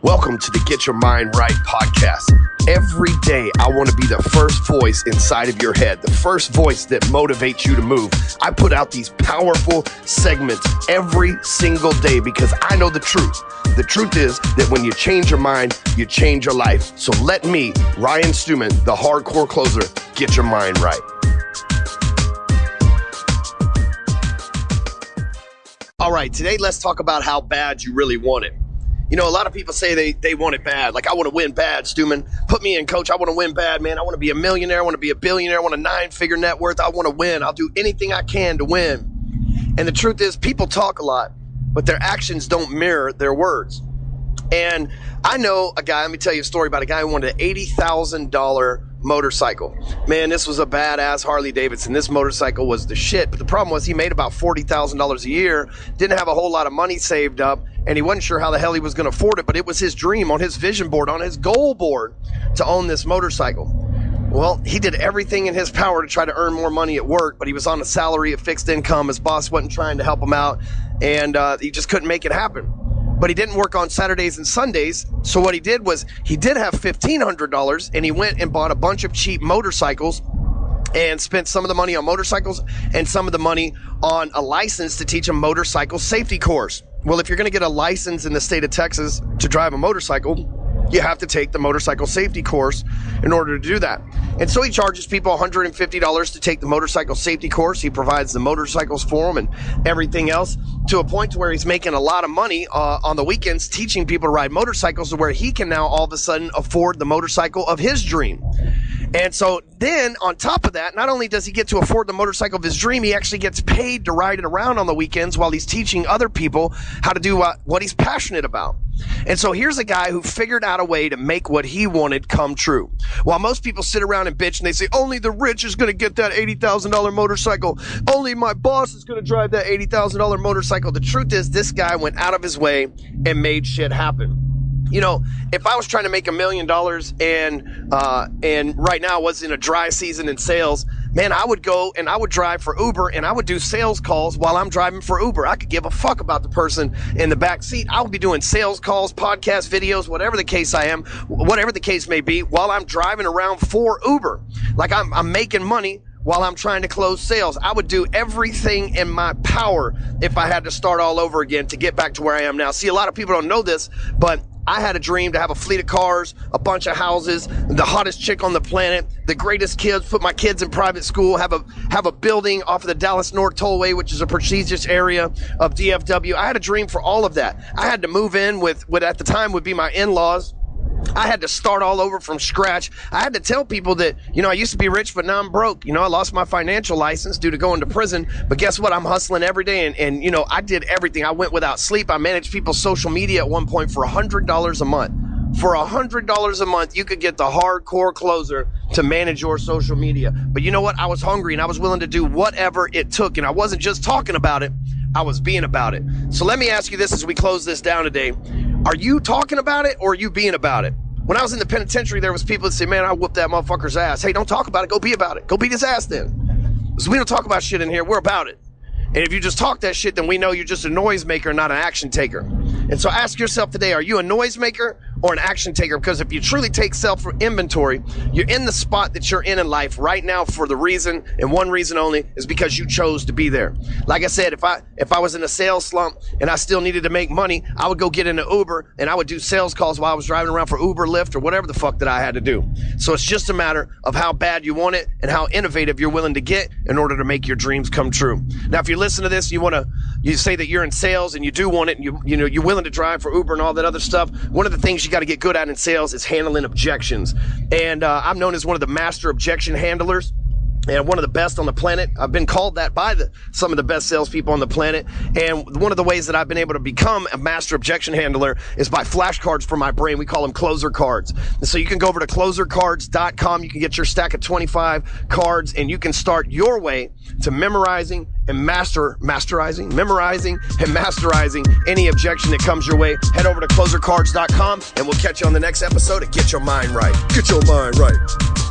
Welcome to the Get Your Mind Right podcast. Every day, I want to be the first voice inside of your head, the first voice that motivates you to move. I put out these powerful segments every single day because I know the truth. The truth is that when you change your mind, you change your life. So let me, Ryan Stewman, the hardcore closer, get your mind right. All right, today let's talk about how bad you really want it. You know, a lot of people say they want it bad. Like, I want to win bad, Stewman. Put me in, coach. I want to win bad, man. I want to be a millionaire. I want to be a billionaire. I want a 9-figure net worth. I want to win. I'll do anything I can to win. And the truth is, people talk a lot, but their actions don't mirror their words. And I know a guy, let me tell you a story about a guy who wanted an $80,000 motorcycle. Man, this was a badass Harley Davidson. This motorcycle was the shit. But the problem was he made about $40,000 a year, didn't have a whole lot of money saved up, and he wasn't sure how the hell he was going to afford it, but it was his dream on his vision board, on his goal board, to own this motorcycle. Well, he did everything in his power to try to earn more money at work, but he was on a salary, a fixed income. His boss wasn't trying to help him out, and he just couldn't make it happen. But he didn't work on Saturdays and Sundays, so what he did was he did have $1,500, and he went and bought a bunch of cheap motorcycles and spent some of the money on motorcycles and some of the money on a license to teach a motorcycle safety course. Well, if you're going to get a license in the state of Texas to drive a motorcycle, you have to take the motorcycle safety course in order to do that. And so he charges people $150 to take the motorcycle safety course. He provides the motorcycles for them and everything else, to a point to where he's making a lot of money on the weekends teaching people to ride motorcycles, to where he can now all of a sudden afford the motorcycle of his dream. And so then on top of that, not only does he get to afford the motorcycle of his dream, he actually gets paid to ride it around on the weekends while he's teaching other people how to do what he's passionate about. And so here's a guy who figured out a way to make what he wanted come true. While most people sit around and bitch and they say, only the rich is going to get that $80,000 motorcycle. Only my boss is going to drive that $80,000 motorcycle. The truth is, this guy went out of his way and made shit happen. You know, if I was trying to make $1 million and right now was in a dry season in sales, man, I would go and I would drive for Uber and I would do sales calls while I'm driving for Uber. I could give a fuck about the person in the back seat. I would be doing sales calls, podcast videos, whatever the case whatever the case may be, while I'm driving around for Uber. Like, I'm making money while I'm trying to close sales. I would do everything in my power if I had to start all over again to get back to where I am now. See, a lot of people don't know this, but I had a dream to have a fleet of cars, a bunch of houses, the hottest chick on the planet, the greatest kids, put my kids in private school, have a building off of the Dallas North Tollway, which is a prestigious area of DFW. I had a dream for all of that. I had to move in with what at the time would be my in-laws. I had to start all over from scratch. I had to tell people that, you know, I used to be rich, but now I'm broke. You know, I lost my financial license due to going to prison. But guess what? I'm hustling every day. And you know, I did everything. I went without sleep. I managed people's social media at one point for $100 a month. For $100 a month, you could get the hardcore closer to manage your social media. But you know what? I was hungry and I was willing to do whatever it took. And I wasn't just talking about it. I was being about it. So let me ask you this as we close this down today. Are you talking about it or are you being about it? When I was in the penitentiary, there was people that say, man, I whooped that motherfucker's ass. Hey, don't talk about it. Go be about it. Go beat his ass then. Because we don't talk about shit in here. We're about it. And if you just talk that shit, then we know you're just a noise maker, not an action taker. And so ask yourself today, are you a noise maker or an action taker? Because if you truly take self-inventory, you're in the spot that you're in life right now for the reason, and one reason only, is because you chose to be there. Like I said, if I was in a sales slump and I still needed to make money, I would go get in an Uber and I would do sales calls while I was driving around for Uber, Lyft, or whatever the fuck that I had to do. So it's just a matter of how bad you want it and how innovative you're willing to get in order to make your dreams come true. Now, if you listen to this, you say that you're in sales and you do want it, and you know you're willing to drive for Uber and all that other stuff. One of the things you got to get good at in sales is handling objections. And I'm known as one of the master objection handlers, and one of the best on the planet. I've been called that by some of the best salespeople on the planet. And one of the ways that I've been able to become a master objection handler is by flashcards for my brain. We call them closer cards. And so you can go over to closercards.com. You can get your stack of 25 cards, and you can start your way to memorizing and masterizing any objection that comes your way. Head over to closercards.com, and we'll catch you on the next episode of Get Your Mind Right. Get your mind right.